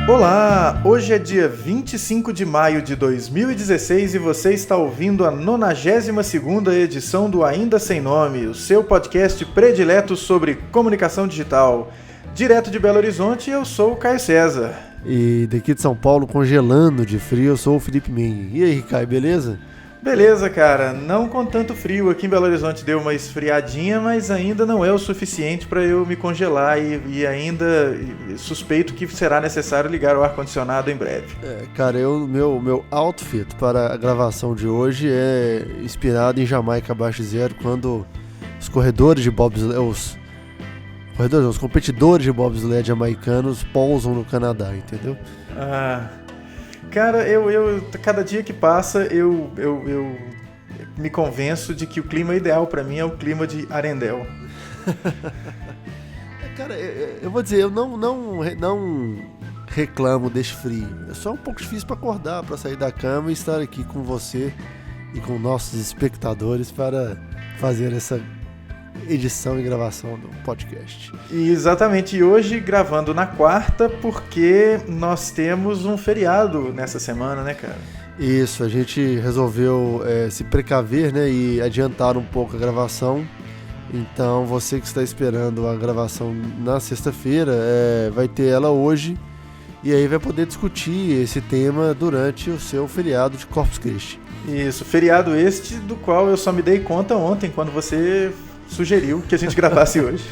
Olá, hoje é dia 25 de maio de 2016 e você está ouvindo a 92ª edição do Ainda Sem Nome, o seu podcast predileto sobre comunicação digital. Direto de Belo Horizonte, eu sou o Caio César. E daqui de São Paulo, congelando de frio, eu sou o Felipe Men. E aí, Caio, beleza? Beleza, cara, não com tanto frio. Aqui em Belo Horizonte deu uma esfriadinha, mas ainda não é o suficiente para eu me congelar e ainda suspeito que será necessário ligar o ar-condicionado em breve. Cara, meu outfit para a gravação de hoje é inspirado em Jamaica Abaixo de Zero, quando os corredores de bobsled, os competidores de bobsled jamaicanos pousam no Canadá, entendeu? Cara, cada dia que passa eu me convenço de que o clima ideal pra mim é o clima de Arendelle. Cara, eu vou dizer, eu não reclamo desse frio. É só um pouco difícil pra acordar, pra sair da cama e estar aqui com você e com nossos espectadores para fazer essa edição e gravação do podcast. E exatamente, hoje gravando na quarta, porque nós temos um feriado nessa semana, né, cara? Isso, a gente resolveu se precaver, né, e adiantar um pouco a gravação. Então, você que está esperando a gravação na sexta-feira, vai ter ela hoje, e aí vai poder discutir esse tema durante o seu feriado de Corpus Christi. Isso, feriado este do qual eu só me dei conta ontem, quando você sugeriu que a gente gravasse hoje.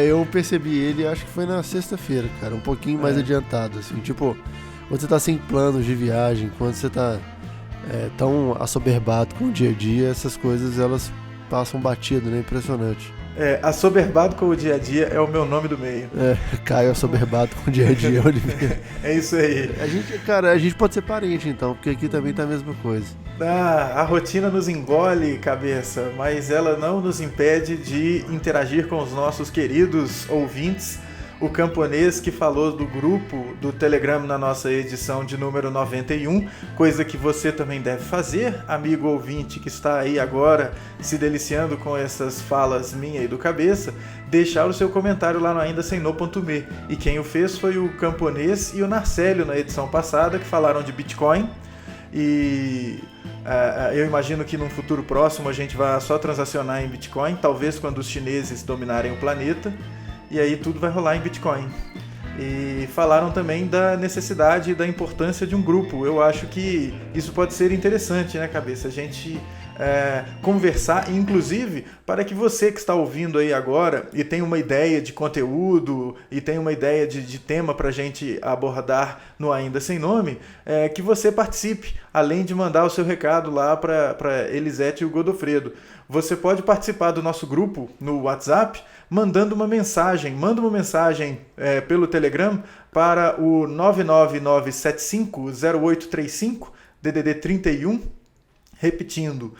Eu percebi ele, acho que foi na sexta-feira, cara, um pouquinho mais adiantado, assim, tipo, quando você tá sem planos de viagem, quando você tá tão assoberbado com o dia a dia, essas coisas, elas passam batido, né, impressionante. Assoberbado com o dia a dia é o meu nome do meio. Caio assoberbado com o dia a dia, Oliveira. É isso aí. A gente pode ser parente, então, porque aqui também tá a mesma coisa. A rotina nos engole, cabeça, mas ela não nos impede de interagir com os nossos queridos ouvintes. O camponês que falou do grupo do Telegram na nossa edição de número 91, coisa que você também deve fazer, amigo ouvinte que está aí agora se deliciando com essas falas minha e do cabeça, deixar o seu comentário lá no aindasemno.me. E quem o fez foi o camponês e o Narcélio na edição passada, que falaram de Bitcoin. E eu imagino que num futuro próximo a gente vai só transacionar em Bitcoin, talvez quando os chineses dominarem o planeta, e aí tudo vai rolar em Bitcoin. E falaram também da necessidade e da importância de um grupo. Eu acho que isso pode ser interessante, né, cabeça? A gente conversar, inclusive, para que você que está ouvindo aí agora e tem uma ideia de conteúdo e tem uma ideia de tema para a gente abordar no Ainda Sem Nome, que você participe, além de mandar o seu recado lá para Elisete e o Godofredo. Você pode participar do nosso grupo no WhatsApp mandando uma mensagem. Manda uma mensagem pelo Telegram para o 999750835, DDD 31, repetindo,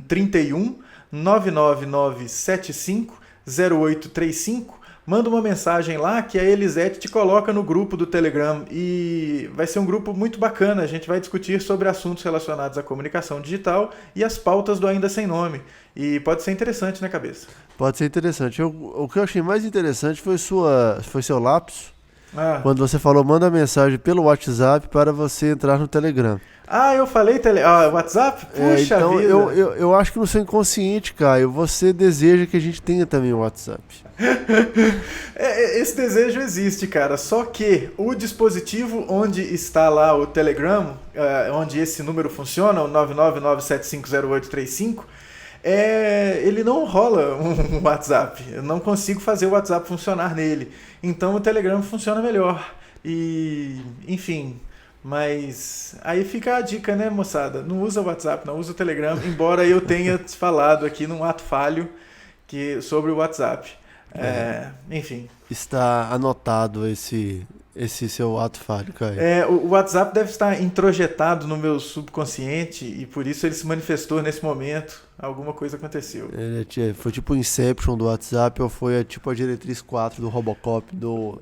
31 99975 0835. Manda uma mensagem lá que a Elisete te coloca no grupo do Telegram e vai ser um grupo muito bacana. A gente vai discutir sobre assuntos relacionados à comunicação digital e as pautas do Ainda Sem Nome. E pode ser interessante, né, cabeça? Pode ser interessante. O que eu achei mais interessante foi seu lapso. Quando você falou, manda mensagem pelo WhatsApp para você entrar no Telegram. Eu falei WhatsApp? Puxa então, vida. Eu acho que no seu inconsciente, Caio, você deseja que a gente tenha também o WhatsApp. Esse desejo existe, cara. Só que o dispositivo onde está lá o Telegram, onde esse número funciona, o 999750835, ele não rola um WhatsApp. Eu não consigo fazer o WhatsApp funcionar nele. Então o Telegram funciona melhor. E, enfim... Mas aí fica a dica, né, moçada? Não usa o WhatsApp, não usa o Telegram, embora eu tenha falado aqui num ato falho sobre o WhatsApp. Enfim. Está anotado esse seu ato falho, Caio. O WhatsApp deve estar introjetado no meu subconsciente e por isso ele se manifestou nesse momento. Alguma coisa aconteceu. Foi tipo o Inception do WhatsApp ou foi tipo a diretriz 4 do Robocop do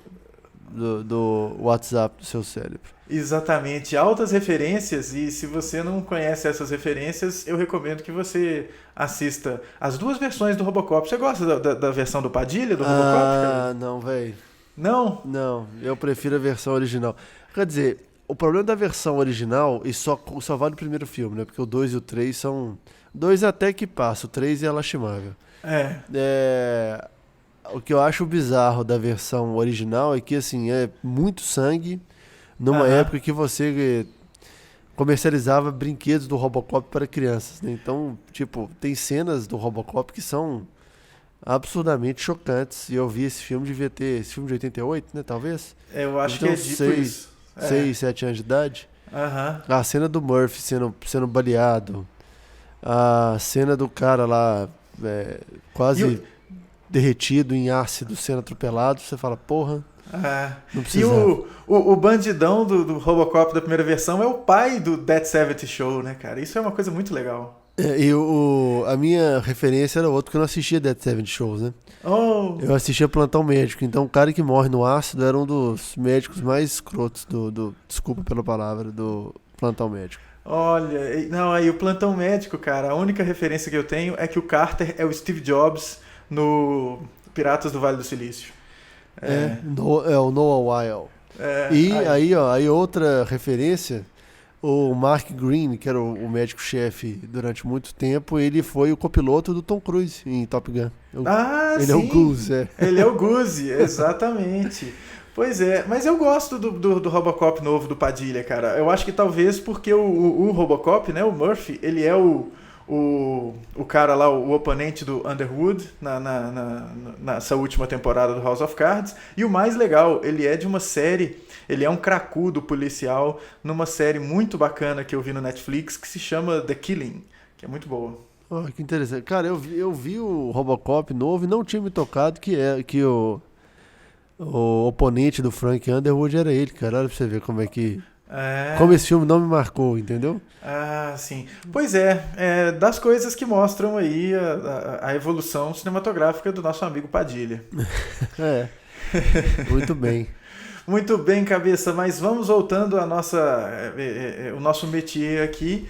WhatsApp do seu cérebro. Exatamente, altas referências, e se você não conhece essas referências, eu recomendo que você assista as duas versões do Robocop. Você gosta da versão do Padilha, do Robocop? Não, velho. Não? Não, eu prefiro a versão original. Quer dizer, o problema da versão original, e só vale o primeiro filme, né? Porque o 2 e o 3 são... 2 até que passa, o 3 é lastimável. É. O que eu acho bizarro da versão original é que, assim, é muito sangue numa época que você comercializava brinquedos do Robocop para crianças, né? Então, tipo, tem cenas do Robocop que são absurdamente chocantes. E eu vi esse filme, devia ter... Esse filme de 88, né? Talvez? Eu acho que é tipo isso. 6, 7 anos de idade. Aham. A cena do Murphy sendo baleado. A cena do cara lá quase derretido em ácido sendo atropelado. Você fala, porra, não E precisava. o bandidão do Robocop da primeira versão é o pai do Dead 70 Show, né, cara? Isso é uma coisa muito legal. A minha referência era outro que eu não assistia Dead 70 Shows, né? Oh, Eu assistia Plantão Médico. Então o cara que morre no ácido era um dos médicos mais escrotos desculpa pela palavra, do Plantão Médico. olha, não, aí o Plantão Médico, cara, a única referência que eu tenho é que o Carter é o Steve Jobs no Piratas do Vale do Silício. É o Noah Weil. E aí outra referência, o Mark Green, que era o médico-chefe durante muito tempo, ele foi o copiloto do Tom Cruise em Top Gun. Ele sim. é o Goose, Ele é o Goose, exatamente. Pois é, mas eu gosto do Robocop novo do Padilha, cara. Eu acho que talvez porque o Robocop, né, o Murphy, ele é o cara lá, o oponente do Underwood nessa última temporada do House of Cards. E o mais legal, ele é de uma série, ele é um cracudo policial numa série muito bacana que eu vi no Netflix que se chama The Killing, que é muito boa. Oh, que interessante. Cara, eu vi o Robocop novo e não tinha me tocado que o oponente do Frank Underwood era ele, cara. Olha pra você ver como é que... Como esse filme não me marcou, entendeu? Ah, sim. Pois é, das coisas que mostram aí a evolução cinematográfica do nosso amigo Padilha. Muito bem. Muito bem, cabeça, mas vamos voltando à o nosso métier aqui.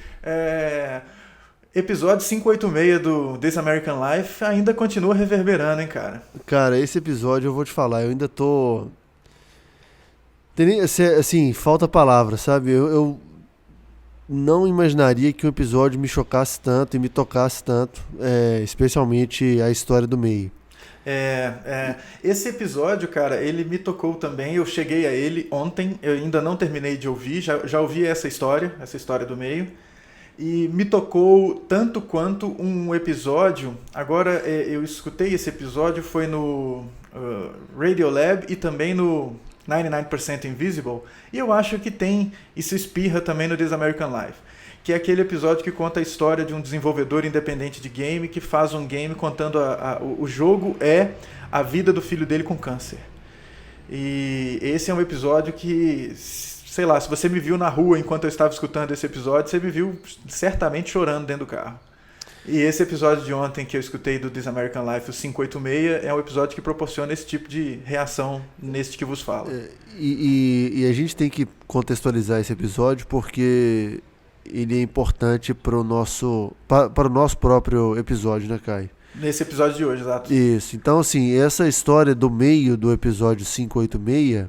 Episódio 586 do This American Life ainda continua reverberando, hein, cara? Cara, esse episódio eu vou te falar, eu ainda tô... Assim, falta palavras, sabe? Eu não imaginaria que um episódio me chocasse tanto e me tocasse tanto, especialmente a história do meio. Esse episódio, cara, ele me tocou também. Eu cheguei a ele ontem, eu ainda não terminei de ouvir, já ouvi essa história do meio. E me tocou tanto quanto um episódio. Agora, eu escutei esse episódio, foi no Radiolab e também no 99% Invisible. E eu acho que isso espirra também no This American Life. Que é aquele episódio que conta a história de um desenvolvedor independente de game que faz um game contando o jogo a vida do filho dele com câncer. E esse é um episódio que... Sei lá, se você me viu na rua enquanto eu estava escutando esse episódio, você me viu certamente chorando dentro do carro. E esse episódio de ontem que eu escutei do This American Life, o 586, é um episódio que proporciona esse tipo de reação neste que vos falo. E a gente tem que contextualizar esse episódio porque ele é importante para o nosso próprio episódio, né, Caio? Nesse episódio de hoje, exato. Isso. Então, assim, essa história do meio do episódio 586...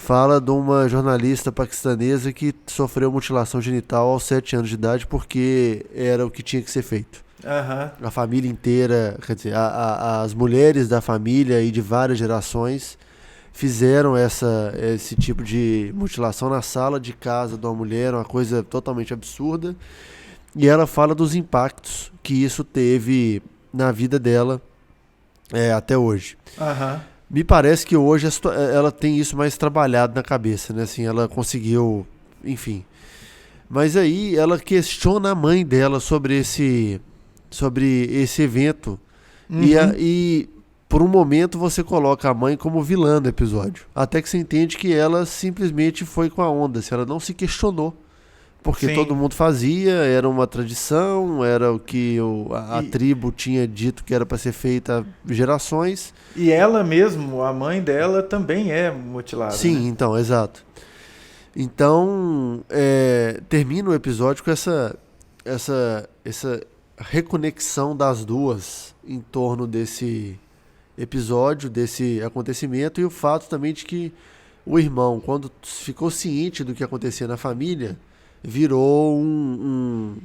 fala de uma jornalista paquistanesa que sofreu mutilação genital aos 7 anos de idade porque era o que tinha que ser feito. Uhum. A família inteira, quer dizer, as mulheres da família e de várias gerações fizeram esse tipo de mutilação na sala de casa de uma mulher, uma coisa totalmente absurda. E ela fala dos impactos que isso teve na vida dela até hoje. Uhum. Me parece que hoje ela tem isso mais trabalhado na cabeça, né? Assim, ela conseguiu, enfim. Mas aí ela questiona a mãe dela sobre esse evento. Uhum. E por um momento você coloca a mãe como vilã do episódio. Até que você entende que ela simplesmente foi com a onda, ela não se questionou. Porque Sim. Todo mundo fazia, era uma tradição, era o que a tribo tinha dito que era para ser feita há gerações. E ela mesmo, a mãe dela, também é mutilada. Sim, né? Então, exato. Então, termina o episódio com essa reconexão das duas em torno desse episódio, desse acontecimento, e o fato também de que o irmão, quando ficou ciente do que acontecia na família, virou um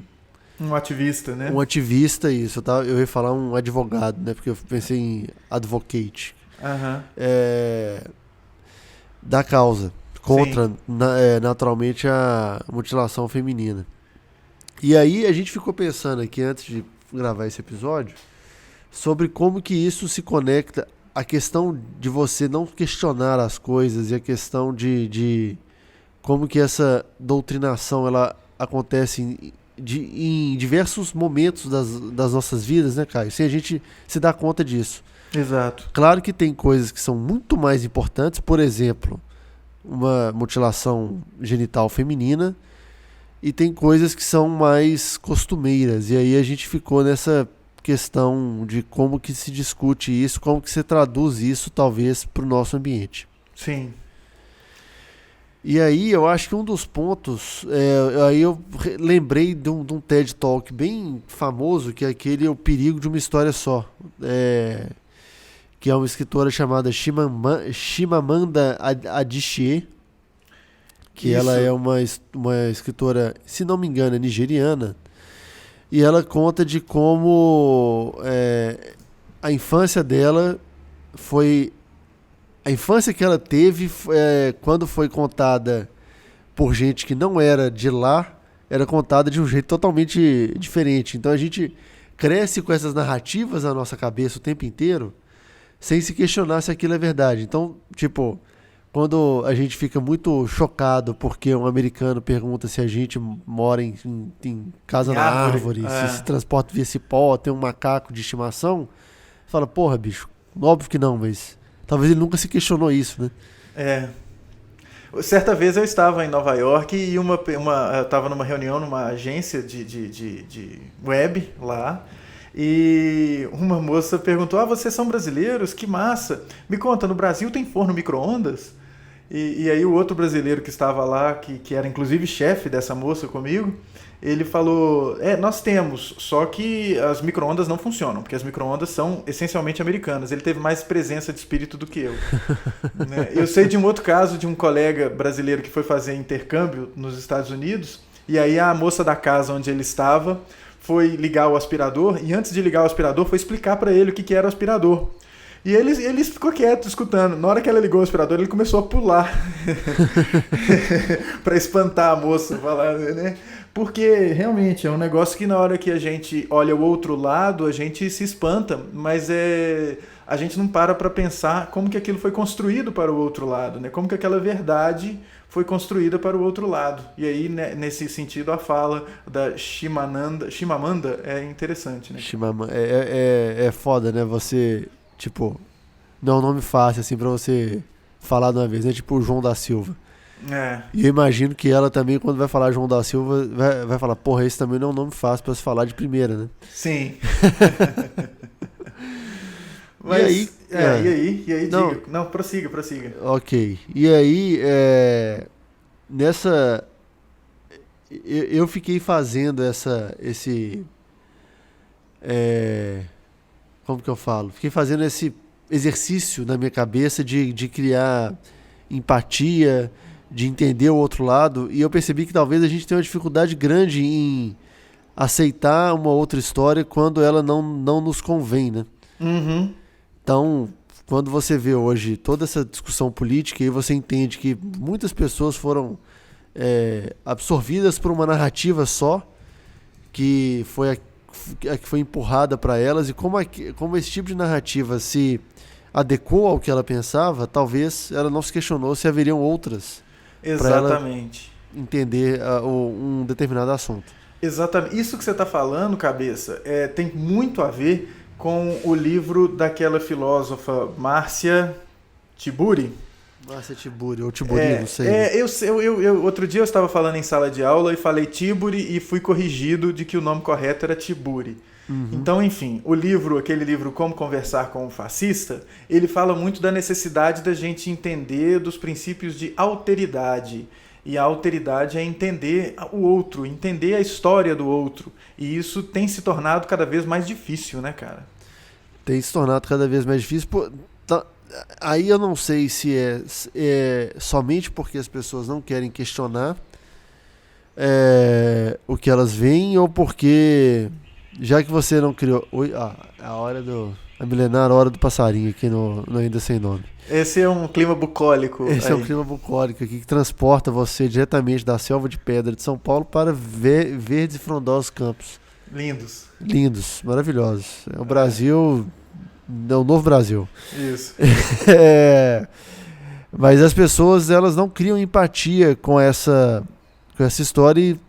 ativista, né? Um ativista, isso. Eu ia falar um advogado, né? Porque eu pensei em advocate. Uhum. Da causa. Contra, naturalmente, a mutilação feminina. E aí a gente ficou pensando aqui, antes de gravar esse episódio, sobre como que isso se conecta à questão de você não questionar as coisas e a questão de como que essa doutrinação ela acontece em diversos momentos das nossas vidas, né, Caio? Sem a gente se dar conta disso. Exato. Claro que tem coisas que são muito mais importantes, por exemplo, uma mutilação genital feminina, e tem coisas que são mais costumeiras, e aí a gente ficou nessa questão de como que se discute isso, como que se traduz isso, talvez, para o nosso ambiente. Sim. E aí eu acho que um dos pontos, aí eu lembrei de um TED Talk bem famoso, que é aquele O Perigo de uma História Só, que é uma escritora chamada Chimamanda Adichie, que Isso. ela é uma escritora, se não me engano, é nigeriana, e ela conta de como a infância dela foi... A infância que ela teve, quando foi contada por gente que não era de lá, era contada de um jeito totalmente diferente. Então a gente cresce com essas narrativas na nossa cabeça o tempo inteiro, sem se questionar se aquilo é verdade. Então, tipo, quando a gente fica muito chocado porque um americano pergunta se a gente mora em casa na árvore, se transporta via cipó, tem um macaco de estimação, fala, porra, bicho, óbvio que não, mas... Talvez ele nunca se questionou isso, né? Certa vez eu estava em Nova York e eu estava numa reunião numa agência de web lá, e uma moça perguntou, vocês são brasileiros? Que massa! Me conta, no Brasil tem forno micro-ondas? E aí o outro brasileiro que estava lá, que era inclusive chefe dessa moça comigo, ele falou, nós temos, só que as micro-ondas não funcionam, porque as micro-ondas são essencialmente americanas. Ele teve mais presença de espírito do que eu. Né? Eu sei de um outro caso de um colega brasileiro que foi fazer intercâmbio nos Estados Unidos, e aí a moça da casa onde ele estava foi ligar o aspirador, e antes de ligar o aspirador foi explicar para ele o que era o aspirador. E ele ficou quieto, escutando. Na hora que ela ligou o aspirador, ele começou a pular para espantar a moça, falar, né? Porque realmente é um negócio que na hora que a gente olha o outro lado, a gente se espanta, mas a gente não para pensar como que aquilo foi construído para o outro lado, né? Como que aquela verdade foi construída para o outro lado. E aí, né, nesse sentido, a fala da Chimamanda é interessante, né? É foda, né? Você, tipo, não é um nome fácil, assim, pra você falar de uma vez, né? Tipo o João da Silva. E eu imagino que ela também, quando vai falar João da Silva, vai falar, porra, esse também não é um nome fácil pra se falar de primeira, né? Sim. Mas, e aí, não, diga. Não, prossiga. Ok. E aí, nessa... Eu fiquei fazendo como que eu falo? Fiquei fazendo esse exercício na minha cabeça de criar empatia, de entender o outro lado, e eu percebi que talvez a gente tenha uma dificuldade grande em aceitar uma outra história quando ela não nos convém, né? Uhum. Então, quando você vê hoje toda essa discussão política, e você entende que muitas pessoas foram absorvidas por uma narrativa só, que foi a que foi empurrada para elas, e como esse tipo de narrativa se adequou ao que ela pensava, talvez ela não se questionou se haveriam outras para ela entender um determinado assunto. Exatamente. Isso que você está falando, Cabeça, tem muito a ver com o livro daquela filósofa Márcia Tiburi. Márcia Tiburi, ou Tiburi, não sei. Outro dia eu estava falando em sala de aula e falei Tiburi e fui corrigido de que o nome correto era Tiburi. Uhum. Então, enfim, aquele livro Como Conversar com um Fascista, ele fala muito da necessidade da gente entender dos princípios de alteridade. E a alteridade é entender o outro, entender a história do outro. E isso tem se tornado cada vez mais difícil, né, cara? tem se tornado cada vez mais difícil. Aí eu não sei se é somente porque as pessoas não querem questionar o que elas veem, ou porque, já que você não criou... a milenar hora do passarinho aqui no Ainda Sem Nome. Esse é um clima bucólico. Esse é um clima bucólico aqui que transporta você diretamente da selva de pedra de São Paulo para verdes e frondosos campos. Lindos. Lindos, maravilhosos. É o Brasil... É o novo Brasil. Isso. Mas as pessoas, elas não criam empatia com essa história e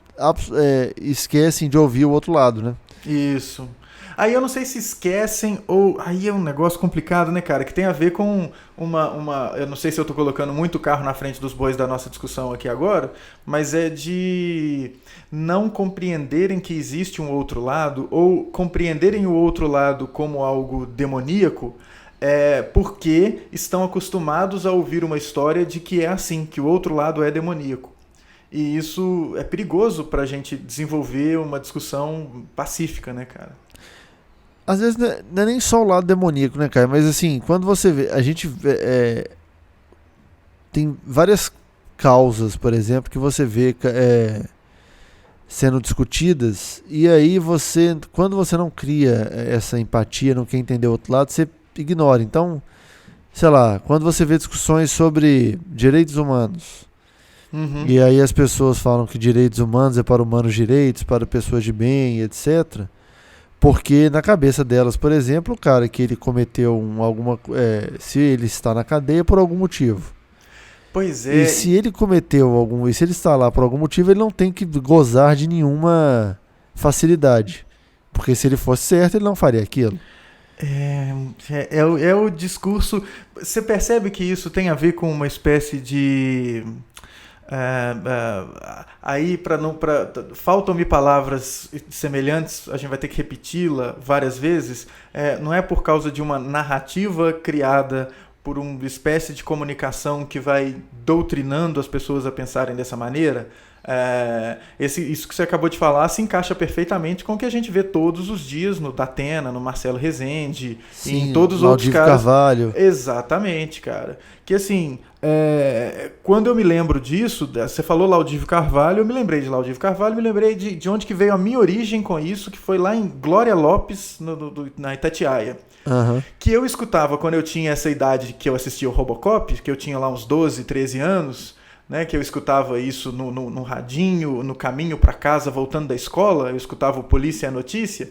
esquecem de ouvir o outro lado, né? Isso. Aí eu não sei se esquecem ou... Aí é um negócio complicado, né, cara? Que tem a ver com eu não sei se eu tô colocando muito carro na frente dos bois da nossa discussão aqui agora, mas é de não compreenderem que existe um outro lado, ou compreenderem o outro lado como algo demoníaco, porque estão acostumados a ouvir uma história de que é assim, que o outro lado é demoníaco. E isso é perigoso pra gente desenvolver uma discussão pacífica, né, cara? Às vezes não é nem só o lado demoníaco, né, cara? Mas assim, quando você vê... A gente tem várias causas, por exemplo, que você vê sendo discutidas, e aí quando você não cria essa empatia, não quer entender o outro lado, você ignora. Então, sei lá, quando você vê discussões sobre direitos humanos, e aí as pessoas falam que direitos humanos é para humanos direitos, para pessoas de bem, etc., porque na cabeça delas, por exemplo, o cara que ele cometeu se ele está na cadeia por algum motivo. Pois é. E se ele se ele está lá por algum motivo, ele não tem que gozar de nenhuma facilidade. Porque se ele fosse certo, ele não faria aquilo. É o discurso... Você percebe que isso tem a ver com uma espécie de... aí faltam-me palavras semelhantes, a gente vai ter que repeti-la várias vezes. Não é por causa de uma narrativa criada por uma espécie de comunicação que vai doutrinando as pessoas a pensarem dessa maneira. Isso que você acabou de falar se encaixa perfeitamente com o que a gente vê todos os dias no Datena, no Marcelo Rezende, sim, em todos os outros caras. Carvalho. Exatamente, cara. Que assim, quando eu me lembro disso, você falou Laudívio Carvalho, eu me lembrei de Laudívio Carvalho, me lembrei de onde que veio a minha origem com isso, que foi lá em Glória Lopes, na Itatiaia. Que eu escutava quando eu tinha essa idade que eu assistia o Robocop, que eu tinha lá uns 12, 13 anos, né, que eu escutava isso no radinho, no caminho para casa, voltando da escola, eu escutava o Polícia e a Notícia,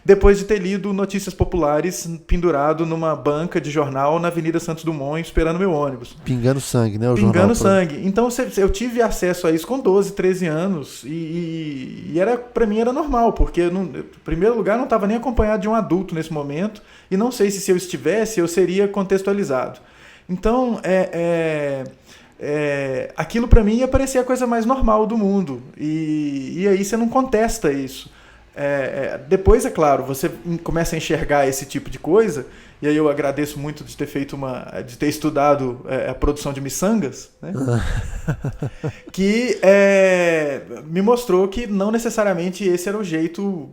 depois de ter lido Notícias Populares pendurado numa banca de jornal na Avenida Santos Dumont, esperando meu ônibus. Pingando sangue, né? Pingando sangue. Então eu tive acesso a isso com 12, 13 anos e pra mim era normal, porque em primeiro lugar não estava nem acompanhado de um adulto nesse momento, e não sei se eu estivesse, eu seria contextualizado. Então, aquilo pra mim ia parecer a coisa mais normal do mundo, e aí você não contesta isso. Depois, é claro, você começa a enxergar esse tipo de coisa, e aí eu agradeço muito de ter estudado a produção de miçangas, né? Que me mostrou que não necessariamente esse era o jeito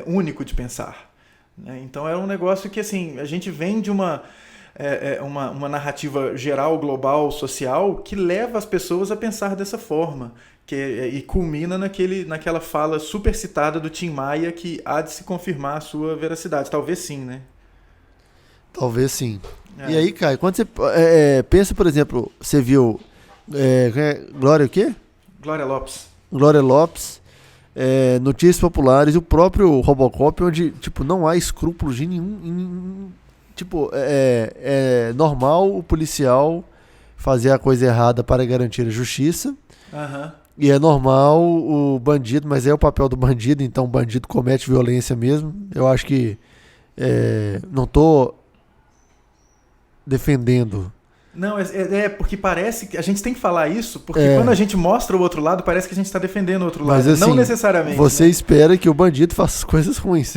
único de pensar, né? Então era um negócio que assim, a gente vem de uma narrativa geral, global, social, que leva as pessoas a pensar dessa forma. E culmina naquela fala super citada do Tim Maia, que há de se confirmar a sua veracidade. Talvez sim, né? Talvez sim. E aí, Caio, quando você pensa, por exemplo, você viu Glória o quê? Glória Lopes. Glória Lopes, Notícias Populares, o próprio Robocop, onde tipo, não há escrúpulos de nenhum... Tipo, é normal o policial fazer a coisa errada para garantir a justiça. E é normal o bandido, mas é o papel do bandido, então o bandido comete violência mesmo. Eu acho que não estou defendendo. Não, porque parece que a gente tem que falar isso, porque quando a gente mostra o outro lado, parece que a gente está defendendo o outro lado. Mas, assim, não necessariamente. Você espera que o bandido faça as coisas ruins.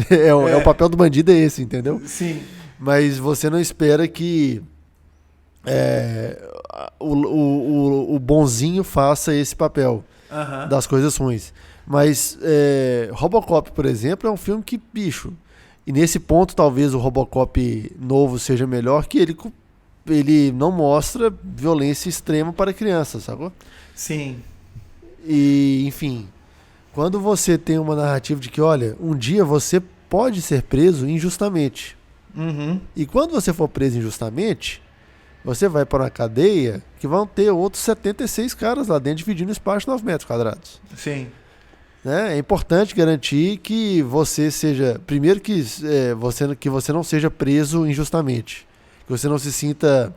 O papel do bandido é esse, entendeu? Sim. Mas você não espera que o bonzinho faça esse papel das coisas ruins. Mas Robocop, por exemplo, é um filme que, bicho, E nesse ponto, talvez o Robocop novo seja melhor, que ele não mostra violência extrema para crianças, sacou? Sim. E, enfim, quando você tem uma narrativa de que, olha, um dia você pode ser preso injustamente. Uhum. E quando você for preso injustamente, você vai para uma cadeia que vão ter outros 76 caras lá dentro dividindo espaço de 9 metros quadrados. Sim. Né? É importante garantir que você seja... Primeiro que você não seja preso injustamente. Que você não se sinta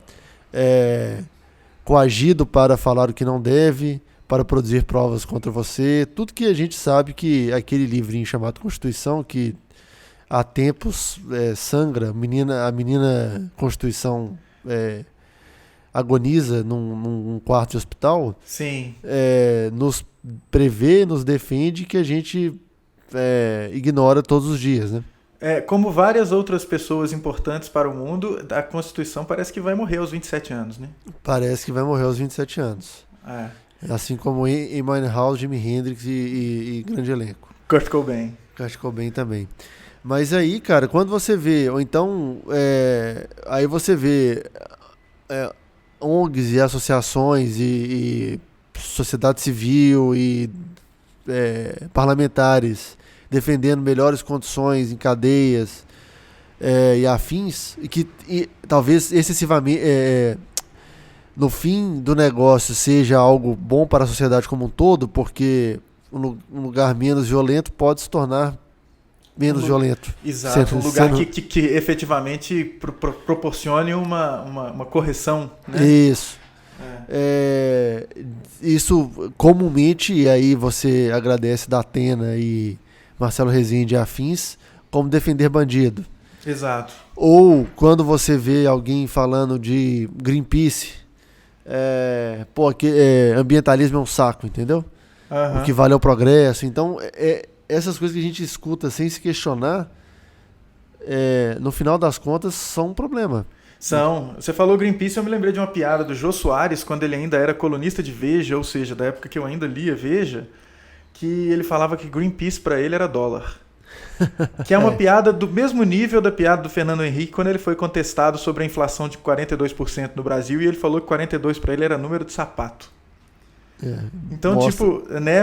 coagido para falar o que não deve, para produzir provas contra você. Tudo que a gente sabe que aquele livrinho chamado Constituição, que há tempos sangra, a menina Constituição agoniza num quarto de hospital. Sim. Nos prevê, nos defende, que a gente ignora todos os dias, né? Como várias outras pessoas importantes para o mundo, a Constituição parece que vai morrer aos 27 anos, né? Parece que vai morrer aos 27 anos. Assim como em Winehouse, Jimi Hendrix e grande elenco. Kurt Cobain. Kurt Cobain também. Mas aí, cara, quando você vê, ou então, aí você vê ONGs e associações e sociedade civil e parlamentares defendendo melhores condições em cadeias e afins, e talvez excessivamente, no fim do negócio, seja algo bom para a sociedade como um todo, porque um lugar menos violento pode se tornar menos violento. Exato, um lugar que efetivamente proporcione uma correção, né? Isso. Isso comumente, e aí você agradece Datena e Marcelo Rezende e afins, como defender bandido. Exato. Ou quando você vê alguém falando de Greenpeace, ambientalismo é um saco, entendeu? Uhum. O que vale é o progresso. Então, essas coisas que a gente escuta sem se questionar, no final das contas, são um problema. Você falou Greenpeace, eu me lembrei de uma piada do Jô Soares, quando ele ainda era colunista de Veja, ou seja, da época que eu ainda lia Veja, que ele falava que Greenpeace para ele era dólar. Que é uma piada do mesmo nível da piada do Fernando Henrique, quando ele foi contestado sobre a inflação de 42% no Brasil, e ele falou que 42% para ele era número de sapato. Então,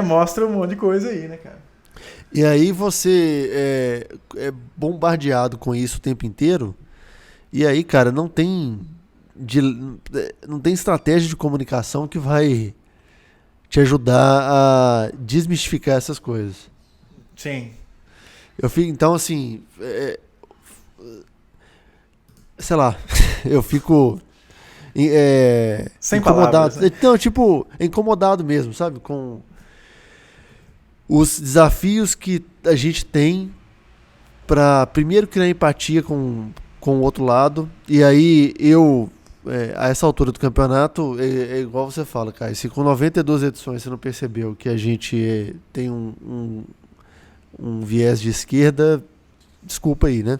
mostra um monte de coisa aí, né, cara? E aí você é bombardeado com isso o tempo inteiro. E aí, cara, não tem estratégia de comunicação que vai te ajudar a desmistificar essas coisas. Sim. Então, assim, sei lá, eu fico sem incomodado. Palavras, né? Então, incomodado mesmo, sabe? Com os desafios que a gente tem para, primeiro, criar empatia com o outro lado. E aí a essa altura do campeonato, é igual você fala, cara, se com 92 edições você não percebeu que a gente tem um viés de esquerda, desculpa aí, né?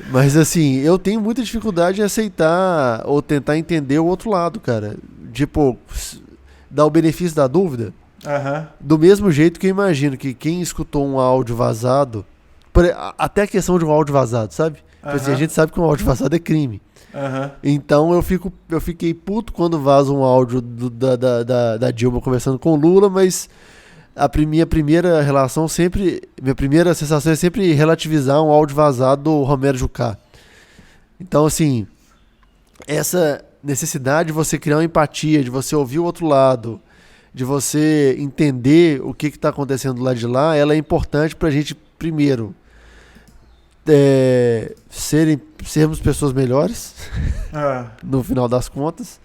Mas assim, eu tenho muita dificuldade em aceitar ou tentar entender o outro lado, cara. Tipo, dar o benefício da dúvida. Uhum. Do mesmo jeito que eu imagino que quem escutou um áudio vazado, até a questão de um áudio vazado, sabe? Porque assim, a gente sabe que um áudio vazado é crime. Uhum. Então eu fiquei puto quando vaza um áudio da Dilma conversando com o Lula, mas minha primeira sensação é sempre relativizar um áudio vazado do Romero Jucá. Então, assim, essa necessidade de você criar uma empatia, de você ouvir o outro lado, de você entender o que está acontecendo do lado de lá, ela é importante para a gente, primeiro, sermos pessoas melhores, no final das contas,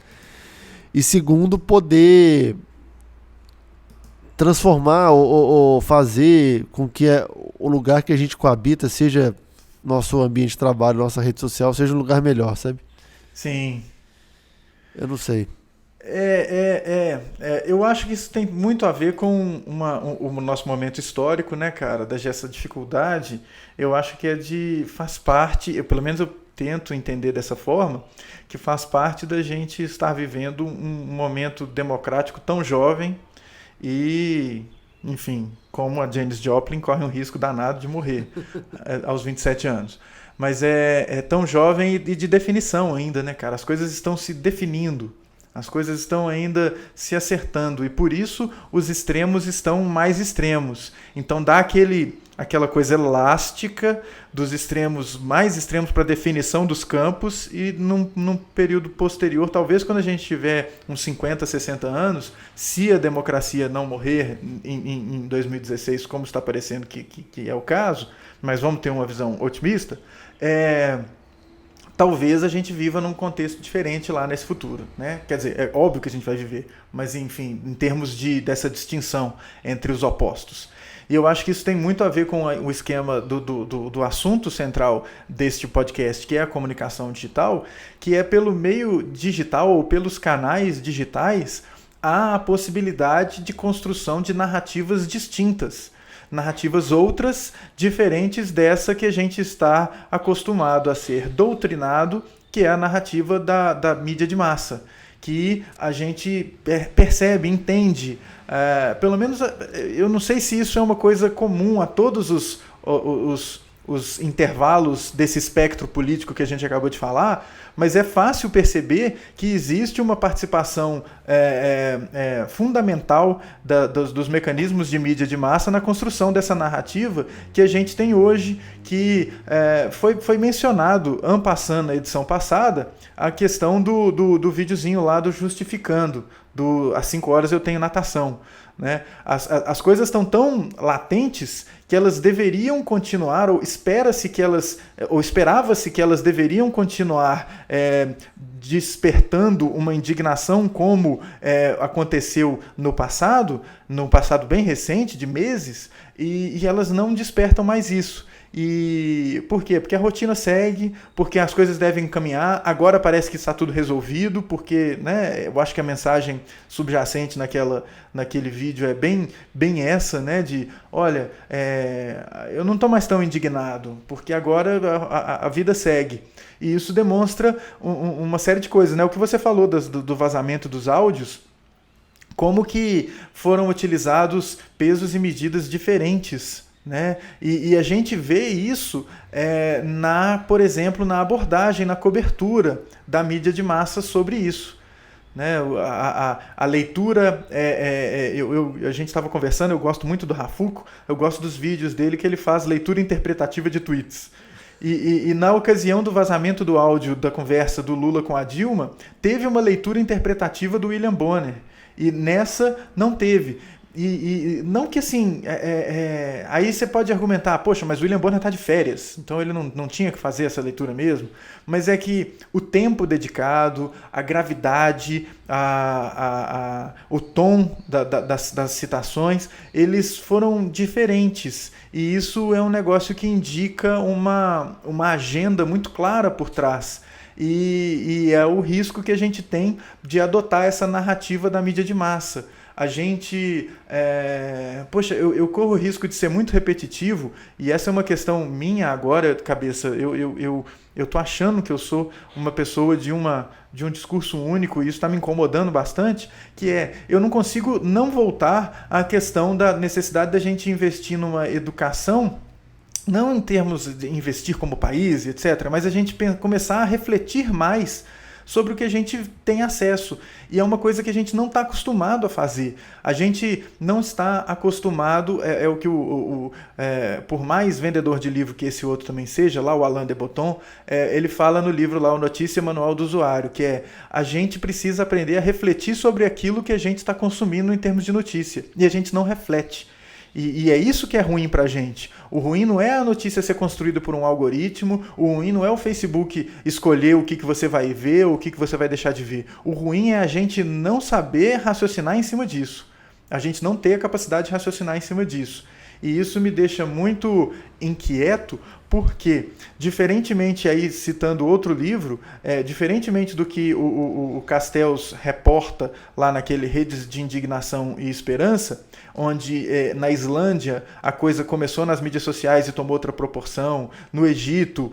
e segundo, poder transformar ou fazer com que o lugar que a gente coabita, seja nosso ambiente de trabalho, nossa rede social, seja um lugar melhor, sabe? Sim. Eu não sei. Eu acho que isso tem muito a ver com o nosso momento histórico, né, cara? Dessa dificuldade, eu acho que faz parte, pelo menos eu tento entender dessa forma, que faz parte da gente estar vivendo um momento democrático tão jovem e enfim, como a Janis Joplin, corre um risco danado de morrer aos 27 anos. Mas é tão jovem e de definição ainda, né, cara? As coisas estão se definindo. As coisas estão ainda se acertando e por isso os extremos estão mais extremos. Então dá aquela coisa elástica dos extremos mais extremos para a definição dos campos e num período posterior, talvez quando a gente tiver uns 50, 60 anos, se a democracia não morrer em 2016, como está parecendo que é o caso, mas vamos ter uma visão otimista, talvez a gente viva num contexto diferente lá nesse futuro, né? Quer dizer, é óbvio que a gente vai viver, mas enfim, em termos dessa distinção entre os opostos. E eu acho que isso tem muito a ver com o esquema do assunto central deste podcast, que é a comunicação digital, que é pelo meio digital ou pelos canais digitais há a possibilidade de construção de narrativas distintas. Narrativas outras, diferentes dessa que a gente está acostumado a ser doutrinado, que é a narrativa da mídia de massa, que a gente percebe, entende. Pelo menos, eu não sei se isso é uma coisa comum a todos os intervalos desse espectro político que a gente acabou de falar, mas é fácil perceber que existe uma participação fundamental dos mecanismos de mídia de massa na construção dessa narrativa que a gente tem hoje, que foi mencionado, en passant, na edição passada, a questão do videozinho lá do Justificando, às 5 horas eu tenho natação. Né? As coisas estão tão latentes que elas deveriam continuar, ou esperava-se que elas deveriam continuar despertando uma indignação como aconteceu no passado bem recente, de meses, e elas não despertam mais isso. E por quê? Porque a rotina segue, porque as coisas devem caminhar, agora parece que está tudo resolvido, porque, né, eu acho que a mensagem subjacente naquele vídeo é bem essa, né, de, olha, eu não estou mais tão indignado, porque agora a vida segue. E isso demonstra uma série de coisas, né? O que você falou do vazamento dos áudios, como que foram utilizados pesos e medidas diferentes, né? E a gente vê isso, por exemplo, na abordagem, na cobertura da mídia de massa sobre isso. Né? A leitura, a gente estava conversando, eu gosto muito do Rafuco, eu gosto dos vídeos dele que ele faz leitura interpretativa de tweets. E na ocasião do vazamento do áudio da conversa do Lula com a Dilma, teve uma leitura interpretativa do William Bonner, e nessa não teve. E não que assim, aí você pode argumentar, poxa, mas o William Bonner está de férias, então ele não tinha que fazer essa leitura mesmo, mas é que o tempo dedicado, a gravidade, o tom das citações, eles foram diferentes, e isso é um negócio que indica uma agenda muito clara por trás. E é o risco que a gente tem de adotar essa narrativa da mídia de massa. A gente, eu corro o risco de ser muito repetitivo, e essa é uma questão minha agora, cabeça. Eu tô achando que eu sou uma pessoa de um discurso único, e isso está me incomodando bastante, que eu não consigo não voltar à questão da necessidade da gente investir numa educação, não em termos de investir como país, etc., mas a gente começar a refletir mais sobre o que a gente tem acesso. E é uma coisa que a gente não está acostumado a fazer. A gente não está acostumado, o que por mais vendedor de livro que esse outro também seja, lá o Alain de Botton, ele fala no livro lá, o Notícia Manual do Usuário, que a gente precisa aprender a refletir sobre aquilo que a gente está consumindo em termos de notícia. E a gente não reflete. E é isso que é ruim pra gente. O ruim não é a notícia ser construída por um algoritmo, o ruim não é o Facebook escolher o que você vai ver ou o que você vai deixar de ver. O ruim é a gente não saber raciocinar em cima disso. A gente não ter a capacidade de raciocinar em cima disso. E isso me deixa muito inquieto, porque, diferentemente, aí citando outro livro, diferentemente do que o Castells reporta lá naquele Redes de Indignação e Esperança, onde na Islândia a coisa começou nas mídias sociais e tomou outra proporção, no Egito,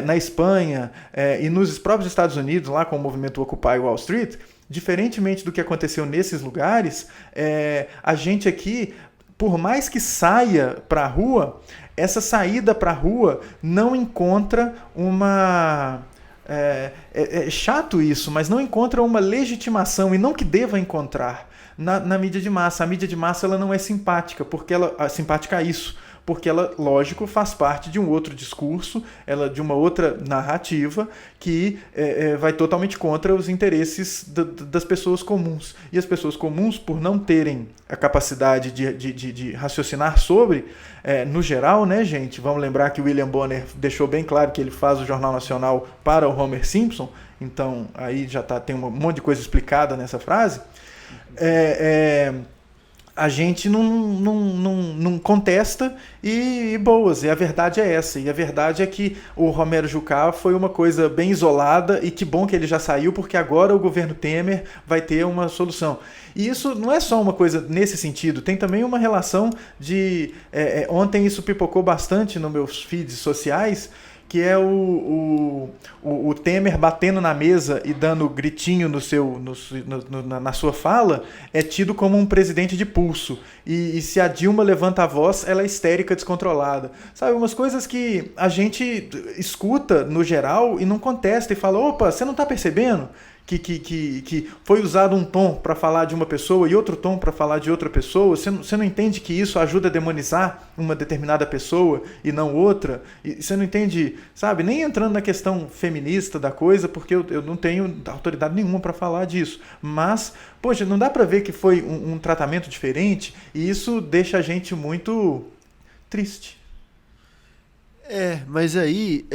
na Espanha e nos próprios Estados Unidos, lá com o movimento Occupy Wall Street, diferentemente do que aconteceu nesses lugares, a gente aqui por mais que saia para a rua, essa saída para a rua não encontra uma... É chato isso, mas não encontra uma legitimação, e não que deva encontrar, na mídia de massa. A mídia de massa ela não é simpática, porque simpática a isso, porque ela, lógico, faz parte de um outro discurso, de uma outra narrativa que vai totalmente contra os interesses das pessoas comuns. E as pessoas comuns, por não terem a capacidade de raciocinar sobre, no geral, né, gente? Vamos lembrar que o William Bonner deixou bem claro que ele faz o Jornal Nacional para o Homer Simpson, então aí já tem um monte de coisa explicada nessa frase. A gente não contesta e boas, e a verdade é essa. E a verdade é que o Romero Jucá foi uma coisa bem isolada, e que bom que ele já saiu, porque agora o governo Temer vai ter uma solução. E isso não é só uma coisa nesse sentido, tem também uma relação de... ontem isso pipocou bastante nos meus feeds sociais, que é o Temer batendo na mesa e dando gritinho na sua fala, é tido como um presidente de pulso. E se a Dilma levanta a voz, ela é histérica, descontrolada. Sabe, umas coisas que a gente escuta no geral e não contesta e fala, opa, você não está percebendo? Que foi usado um tom para falar de uma pessoa e outro tom para falar de outra pessoa. Você não entende que isso ajuda a demonizar uma determinada pessoa e não outra? E você não entende, sabe? Nem entrando na questão feminista da coisa, porque eu não tenho autoridade nenhuma para falar disso. Mas, poxa, não dá para ver que foi um tratamento diferente, e isso deixa a gente muito triste. Mas aí...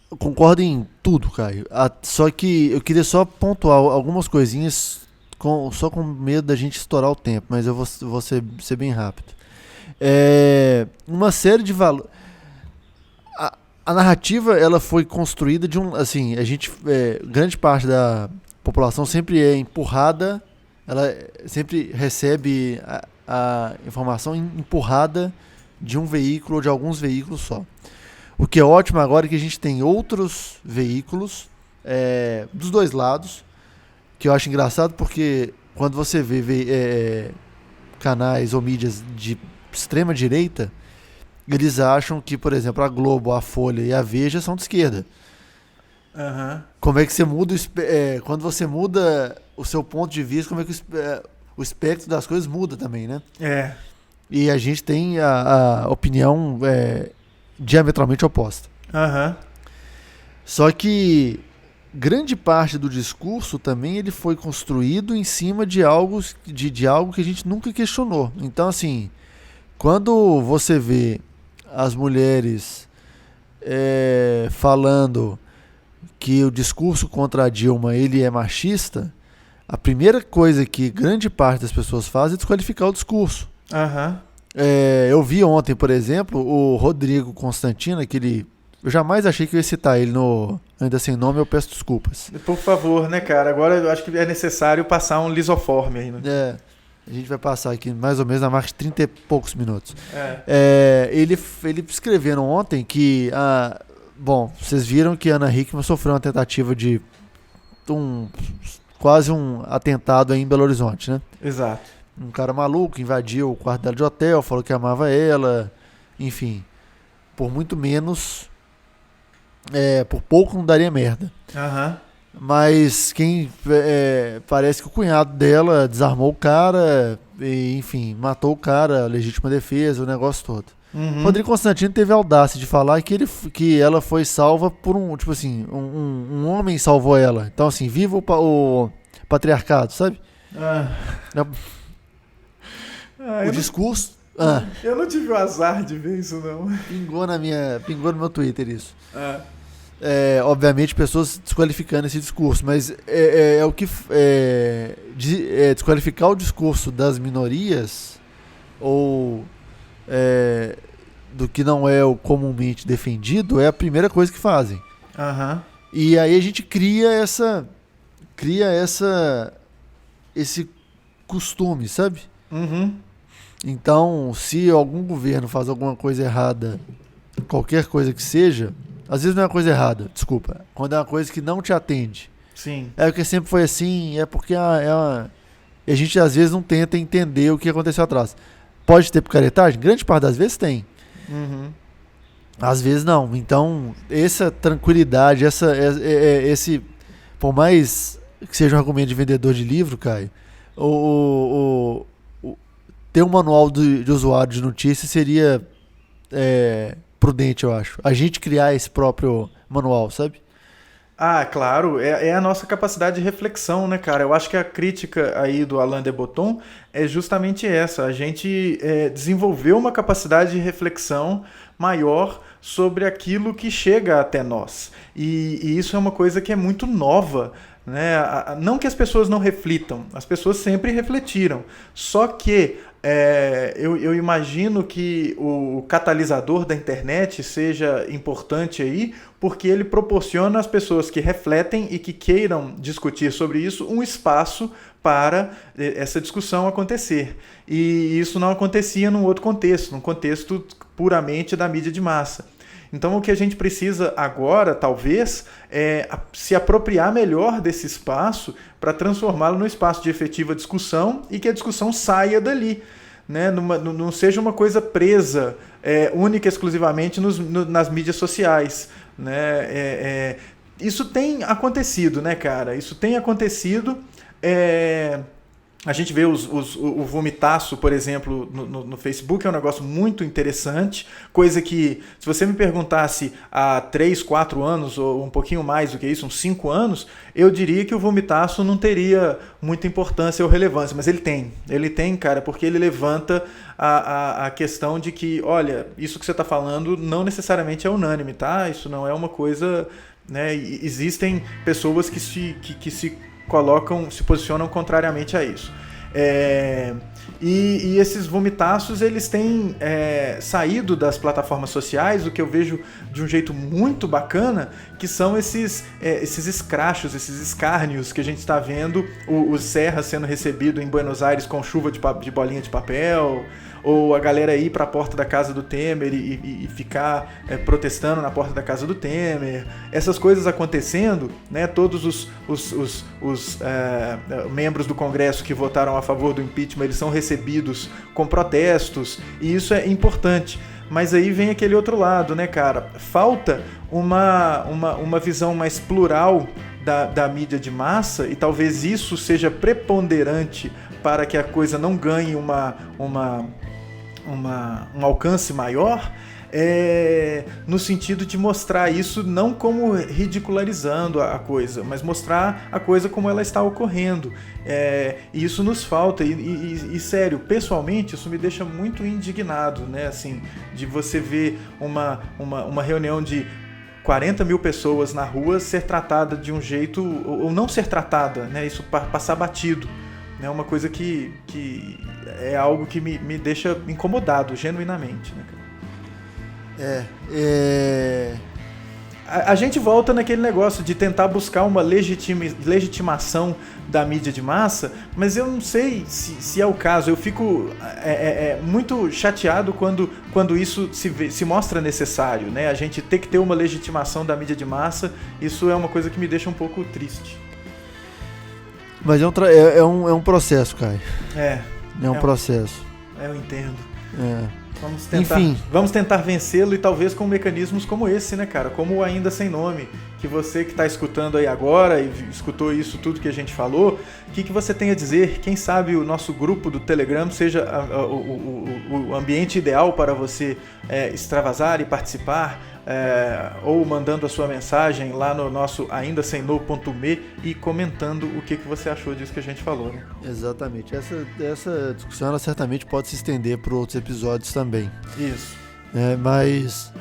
Eu concordo em tudo, Caio. Só que eu queria só pontuar algumas coisinhas, só com medo da gente estourar o tempo, mas eu vou ser bem rápido. Uma série de valores. A narrativa ela foi construída de assim, grande parte da população sempre é empurrada, ela sempre recebe a informação empurrada de um veículo ou de alguns veículos só. O que é ótimo agora é que a gente tem outros veículos dos dois lados, que eu acho engraçado, porque quando você vê canais ou mídias de extrema direita, eles acham que, por exemplo, a Globo, a Folha e a Veja são de esquerda. Uhum. Como é que você muda quando você muda o seu ponto de vista, como é que o espectro das coisas muda também, né? E a gente tem a opinião diametralmente oposta. Uhum. Só que grande parte do discurso também ele foi construído em cima de algo que a gente nunca questionou. Então, assim, quando você vê as mulheres falando que o discurso contra a Dilma ele é machista, a primeira coisa que grande parte das pessoas faz é desqualificar o discurso. Uhum. Eu vi ontem, por exemplo, o Rodrigo Constantino, eu jamais achei que eu ia citar ele ainda sem nome, eu peço desculpas. Por favor, né, cara? Agora eu acho que é necessário passar um lisoforme aí, né? A gente vai passar aqui mais ou menos na marca de 30 e poucos minutos. Ele escrevendo ontem que... bom, vocês viram que a Ana Hickman sofreu uma tentativa de quase um atentado aí em Belo Horizonte, né? Exato. Um cara maluco invadiu o quarto dela de hotel, falou que amava ela, enfim, por muito menos, por pouco não daria merda. Uhum. Mas parece que o cunhado dela desarmou o cara, e, enfim, matou o cara, legítima defesa, o negócio todo. Uhum. Rodrigo Constantino teve a audácia de falar que ela foi salva por tipo assim, um homem salvou ela. Então, assim, viva o patriarcado, sabe? O discurso... Eu não tive o azar de ver isso, não. Pingou no meu Twitter isso. Obviamente, pessoas desqualificando esse discurso, mas o que... desqualificar o discurso das minorias ou do que não é o comumente defendido é a primeira coisa que fazem. Uhum. E aí a gente cria esse costume, sabe? Uhum. Então, se algum governo faz alguma coisa errada, qualquer coisa que seja, às vezes não é uma coisa errada, desculpa, quando é uma coisa que não te atende. Sim. É porque sempre foi assim, é porque E a gente às vezes não tenta entender o que aconteceu atrás. Pode ter picaretagem? Grande parte das vezes tem. Uhum. Às vezes não. Então, essa tranquilidade, esse... Por mais que seja um argumento de vendedor de livro, Caio, ter um manual de usuário de notícias seria prudente, eu acho. A gente criar esse próprio manual, sabe? Ah, claro, é a nossa capacidade de reflexão, né, cara? Eu acho que a crítica aí do Alain de Botton é justamente essa. A gente desenvolveu uma capacidade de reflexão maior sobre aquilo que chega até nós. E isso é uma coisa que é muito nova, né? Não que as pessoas não reflitam, as pessoas sempre refletiram. Só que eu imagino que o catalisador da internet seja importante aí, porque ele proporciona às pessoas que refletem e que queiram discutir sobre isso um espaço para essa discussão acontecer. E isso não acontecia num outro contexto, num contexto puramente da mídia de massa. Então o que a gente precisa agora, talvez, é se apropriar melhor desse espaço para transformá-lo num espaço de efetiva discussão e que a discussão saia dali, né? Não seja uma coisa presa única e exclusivamente nas mídias sociais, né? Isso tem acontecido, né, cara? Isso tem acontecido. A gente vê o vomitaço, por exemplo, no Facebook, é um negócio muito interessante, coisa que, se você me perguntasse há 3, 4 anos, ou um pouquinho mais do que isso, uns 5 anos, eu diria que o vomitaço não teria muita importância ou relevância, mas ele tem, cara, porque ele levanta a questão de que, olha, isso que você está falando não necessariamente é unânime, tá? Isso não é uma coisa, né? Existem pessoas que se posicionam contrariamente a isso. E esses vomitaços, eles têm saído das plataformas sociais, o que eu vejo de um jeito muito bacana, que são esses escrachos, esses escárnios que a gente está vendo, o Serra sendo recebido em Buenos Aires com chuva de bolinha de papel, ou a galera ir para a porta da casa do Temer e ficar protestando na porta da casa do Temer. Essas coisas acontecendo, né? Todos os membros do Congresso que votaram a favor do impeachment, eles são recebidos com protestos, e isso é importante. Mas aí vem aquele outro lado, né, cara? Falta uma visão mais plural da mídia de massa, e talvez isso seja preponderante para que a coisa não ganhe um alcance maior, no sentido de mostrar isso não como ridicularizando a coisa, mas mostrar a coisa como ela está ocorrendo. E isso nos falta, e sério, pessoalmente, isso me deixa muito indignado, né? Assim, de você ver uma reunião de 40 mil pessoas na rua ser tratada de um jeito, ou não ser tratada, né? Isso passar batido. É uma coisa que é algo que me deixa incomodado, genuinamente, né, cara? A gente volta naquele negócio de tentar buscar uma legitimação da mídia de massa, mas eu não sei se é o caso. Eu fico muito chateado quando isso se mostra necessário, né? A gente ter que ter uma legitimação da mídia de massa, isso é uma coisa que me deixa um pouco triste. Mas é um processo, Caio. É um processo. Eu entendo. Enfim. Vamos tentar vencê-lo, e talvez com mecanismos como esse, né, cara? Como o Ainda Sem Nome, que você que está escutando aí agora e escutou isso tudo que a gente falou, o que você tem a dizer? Quem sabe o nosso grupo do Telegram seja o ambiente ideal para você extravasar e participar, ou mandando a sua mensagem lá no nosso aindasemno.me e comentando o que você achou disso que a gente falou, né? Exatamente. Essa discussão ela certamente pode se estender por outros episódios também. Isso. Mas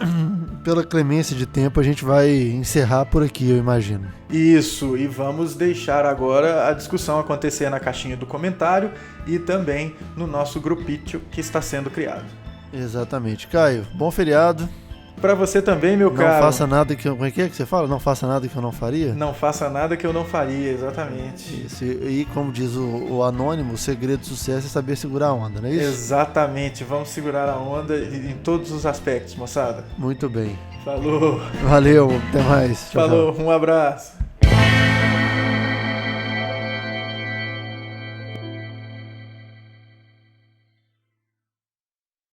pela clemência de tempo a gente vai encerrar por aqui, eu imagino. Isso, e vamos deixar agora a discussão acontecer na caixinha do comentário e também no nosso grupinho que está sendo criado. Exatamente. Caio, bom feriado. Pra você também, meu caro. Não faça nada que eu... Como é que você fala? Não faça nada que eu não faria? Não faça nada que eu não faria, exatamente. Isso. E como diz o Anônimo, o segredo do sucesso é saber segurar a onda, não é isso? Exatamente. Vamos segurar a onda em todos os aspectos, moçada. Muito bem. Falou. Valeu, até mais. Falou, um abraço.